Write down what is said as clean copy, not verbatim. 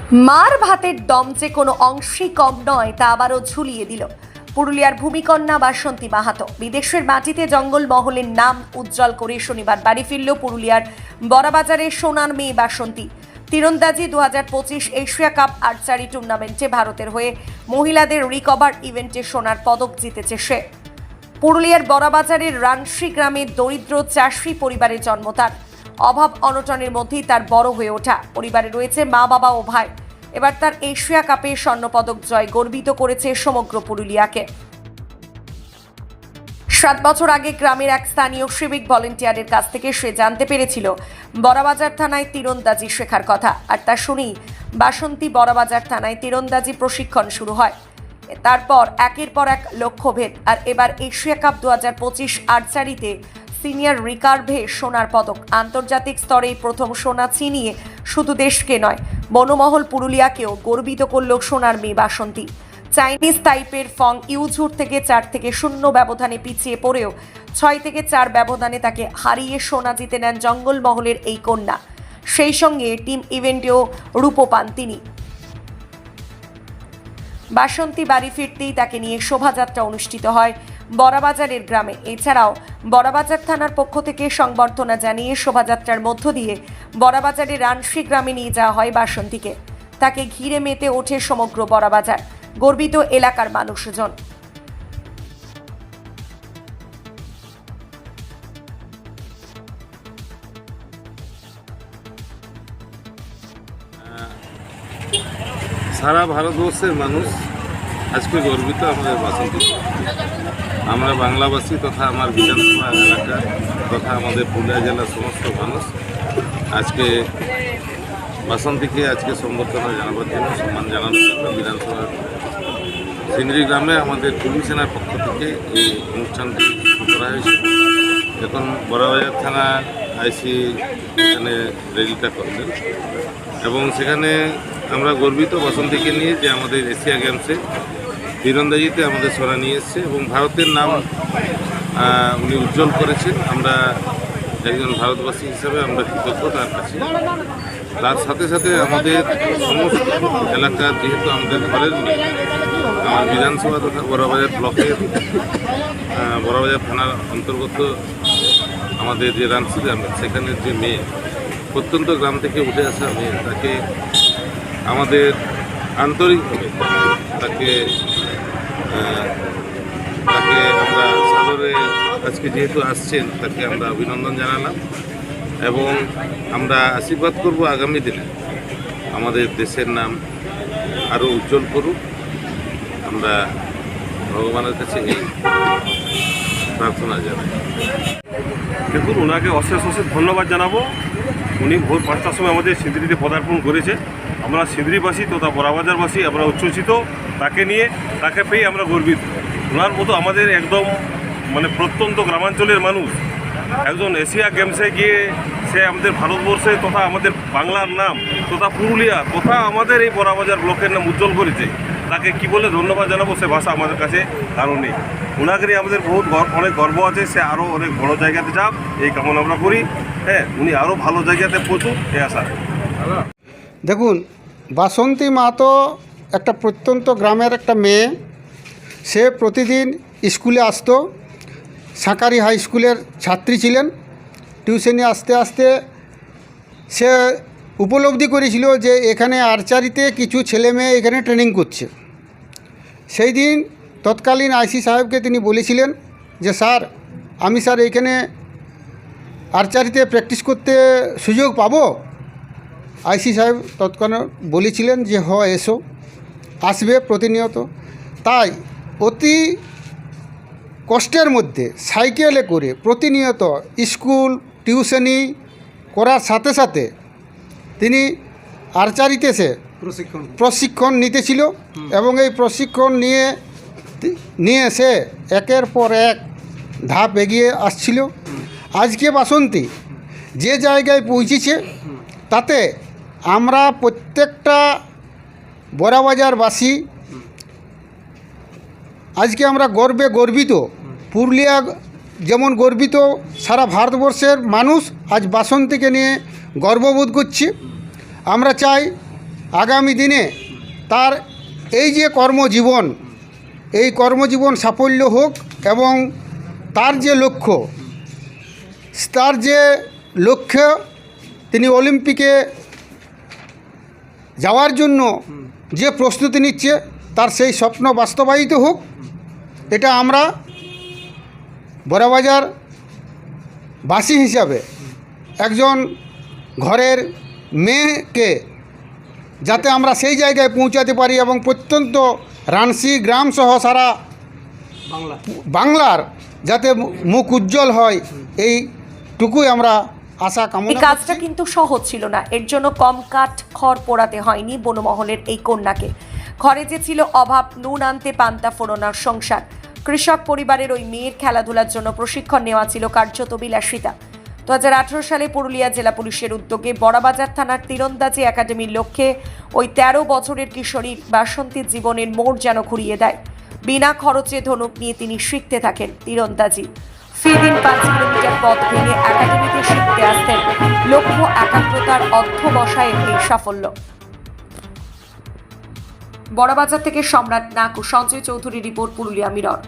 মার ভাতের দম যে কোনো অংশেই কম নয় তা আবারও ঝুলিয়ে দিল পুরুলিয়ার ভূমিকন্যা বাসন্তী মাহাতো। বিদেশের মাটিতে জঙ্গলমহলের নাম উজ্জ্বল করে শনিবার বাড়ি ফিরল পুরুলিয়ার বড়বাজারের সোনার মেয়ে বাসন্তী। তীরন্দাজি 2025 এশিয়া কাপ আর্চারি টুর্নামেন্টে ভারতের হয়ে মহিলাদের রিকভার ইভেন্টে সোনার পদক জিতেছে সে। পুরুলিয়ার বড়বাজারের রানশ্রী গ্রামের দরিদ্র চাষি পরিবারে জন্ম তার। অভাব অনটনের মধ্যেই তার বড় হয়ে ওঠা। পরিবারে রয়েছে মা, বাবা ও ভাই। এবার তার এশিয়া কাপে স্বর্ণপদক জয় গর্বিত করেছে সমগ্র পুরুলিয়াকে। 7 বছর আগে গ্রামের এক স্থানীয় সিভিক ভলেন্টিয়ারের কাছ থেকে সে জানতে পেরেছিল বড়বাজার থানায় তীরন্দাজি শেখার কথা, আর তা শুনেই বাসন্তী বড়বাজার থানায় তীরন্দাজি প্রশিক্ষণ শুরু হয়। তারপর একের পর এক লক্ষ্যভেদ, আর এবার এশিয়া কাপ 2025 আর্চারিতে সিনিয়র রিকার্ভে সোনার পদক। আন্তর্জাতিক স্তরে প্রথম সোনা ছিনিয়ে শুধু দেশকে নয়, বনমহল পুরুলিয়াকেও গর্বিত করল সোনার মেয়ে বাসন্তী। চাইনিজ টাইপের ফং ইউঝুর থেকে 4-0 ব্যবধানে পিছিয়ে পড়েও 6-4 ব্যবধানে তাকে হারিয়ে সোনা জিতে নেন জঙ্গলমহলের এই কন্যা। সেই সঙ্গে টিম ইভেন্টেও রূপো পান তিনি। বাসন্তী বাড়ি ফিরতেই তাকে নিয়ে শোভাযাত্রা অনুষ্ঠিত হয় বড়বাজারের গ্রামে। এছাড়াও বড়বাজার থানার পক্ষ থেকে সংবর্ধনা জানিয়ে শোভাযাত্রার মধ্য দিয়ে বড়বাজারের রানশ্রী গ্রামে নিয়ে যাওয়া হয় বাসন্তীকে। তাকে ঘিরে মেতে ওঠে সমগ্র বড়বাজার, গর্বিত এলাকার মানুষজন। সারা ভারতবর্ষের মানুষ আজকে গর্বিত আমাদের বাসন্তী। আমরা বাংলাভাষী তথা আমার বিধানসভা এলাকা তথা আমাদের পুরুলিয়া জেলার সমস্ত মানুষ আজকে বাসন্তীকে আজকে সম্বর্ধনা জানাবার জন্য, সম্মান জানানোর জন্য বিধানসভার সিন্দ্রি গ্রামে আমাদের পুলিশ সেনার পক্ষ থেকে এই অনুষ্ঠানটি শুরু করা হয়েছে। এখন বড়বাজার থানা আইসি এখানে র্যালিটা করলেন এবং সেখানে আমরা গর্বিত বাসন্তীকে নিয়ে যে আমাদের এশিয়া গেমসে তীরন্দাজিতে আমাদের সোনা নিয়ে এসছে এবং ভারতের নাম উনি উজ্জ্বল করেছেন। আমরা একজন ভারতবাসী হিসাবে আমরা কৃতজ্ঞ তার কাছে। তার সাথে সাথে আমাদের সমস্ত এলাকার, যেহেতু আমাদের ঘরের মেয়ে, আমার বিধানসভা তথা বড়বাজার ব্লকের বড়বাজার থানার অন্তর্গত আমাদের যে রানশ্রী গ্রাম, সেখানের যে মেয়ে, প্রত্যন্ত গ্রাম থেকে উঠে আসা মেয়ে, তাকে আমাদের আন্তরিকভাবে তাকে আমরা সাদরে আজকে যেহেতু আসছেন তাকে আমরা অভিনন্দন জানালাম এবং আমরা আশীর্বাদ করব আগামী দিনে আমাদের দেশের নাম আরও উজ্জ্বল করুক। আমরা ভগবানের কাছে এই প্রার্থনা জানাই। দেখুন, ওনাকে অশেষ ধন্যবাদ জানাবো। উনি ভোর 5টার সময় আমাদের সিন্দ্রিতে পদার্পণ করেছে। আমরা সিন্দ্রিবাসী তথা বড়বাজারবাসী আমরা উচ্ছ্বসিত তাকে নিয়ে, তাকে পেয়ে আমরা গর্বিত। ওনার মতো আমাদের একদম প্রত্যন্ত গ্রামাঞ্চলের মানুষ একজন এশিয়া গেমসে গিয়ে সে আমাদের ভারতবর্ষে তথা আমাদের বাংলার নাম তথা পুরুলিয়া তথা আমাদের এই বড়বাজার ব্লকের নাম উজ্জ্বল করেছে। তাকে কি বলে ধন্যবাদ জানাবো সে ভাষা আমাদের কাছে কারণ নেই। ওনাকে নিয়ে আমাদের অনেক গর্ব আছে। সে আরও অনেক বড় জায়গাতে যাক এই কামনা আমরা করি। হ্যাঁ, উনি আরও ভালো জায়গাতে পৌঁছুক এই আশা। দেখুন, বাসন্তী মাহাতো একটা প্রত্যন্ত গ্রামের একটা মেয়ে। সে প্রতিদিন স্কুলে আসতো। সাঁকারি হাই স্কুলের ছাত্রী ছিলেন। টিউশনে আসতে আসতে সে উপলব্ধি করেছিল যে এখানে আর্চারিতে কিছু ছেলে মেয়ে এখানে ট্রেনিং করছে। সেই দিন তৎকালীন আইসি সাহেবকে তিনি বলেছিলেন যে স্যার, আমি স্যার এখানে আর্চারিতে প্র্যাকটিস করতে সুযোগ পাবো? আইসি সাহেব তৎক্ষণাৎ বলেছিলেন যে এসো, আসবে প্রতিনিয়ত। তাই অতি কষ্টের মধ্যে সাইকেলে করে প্রতিনিয়ত স্কুল টিউশনি করার সাথে সাথে তিনি আর্চারিতে সে প্রশিক্ষণ নিতেছিল এবং এই প্রশিক্ষণ নিয়ে সে একের পর এক ধাপ এগিয়ে আসছিল। আজকে বাসন্তী যে জায়গায় পৌঁছেছে তাতে আমরা প্রত্যেকটা বড়বাজারবাসী আজকে আমরা গর্বে গর্বিত। পুরুলিয়া যেমন গর্বিত, সারা ভারতবর্ষের মানুষ আজ বাসন্তীকে নিয়ে গর্ববোধ করছে। আমরা চাই আগামী দিনে তার এই যে কর্মজীবন, এই কর্মজীবন সাফল্য হোক এবং তার যে লক্ষ্য তিনি অলিম্পিকে যাওয়ার জন্য যে প্রস্তুতি নিচ্ছে তার সেই স্বপ্ন বাস্তবায়িত হোক। এটা আমরা বড়বাজার বাসী হিসাবে একজন ঘরের মেয়েকে যাতে আমরা সেই জায়গায় পৌঁছাতে পারি এবং প্রত্যন্ত রানসি গ্রাম সহ সারা বাংলার যাতে মুখ উজ্জ্বল হয় এইটুকুই আমরা আশা এই কামনা কাজটা কিন্তু সহজ ছিল না। এর জন্য কম কাঠ খড় পোড়াতে হয়নি বনমহলের এই কন্যাকে। ঘরে যে ছিল অভাব, নুন আনতে পান্তা ফোড়নার সংসার। কৃষক পরিবারের ওই মেয়ের খেলাধুলার জন্য প্রশিক্ষণ নেওয়া ছিল কার্যত বিলাসিতা। 2018 সালে পুরুলিয়া জেলা পুলিশের উদ্যোগে বড়াবাজার থানার তীরন্দাজি একাডেমির লক্ষ্যে ওই 13 বছরের কিশোরীর বাসন্তীর জীবনের মোড় যেন ঘুরিয়ে দেয়। বিনা খরচে ধনুক নিয়ে তিনি শিখতে থাকেন তীরন্দাজি। ফিদিন 5 কিলোমিটার পথ ভেঙে একাডেমিতে শিখতে আসতেন। লক্ষ্য একাগ্রতার অধ্যবসায়ে এই সাফল্য। বড়াবাজার থেকে সম্রাট নাক ও সঞ্জয় চৌধুরী রিপোর্ট, পুরুলিয়া মিরর।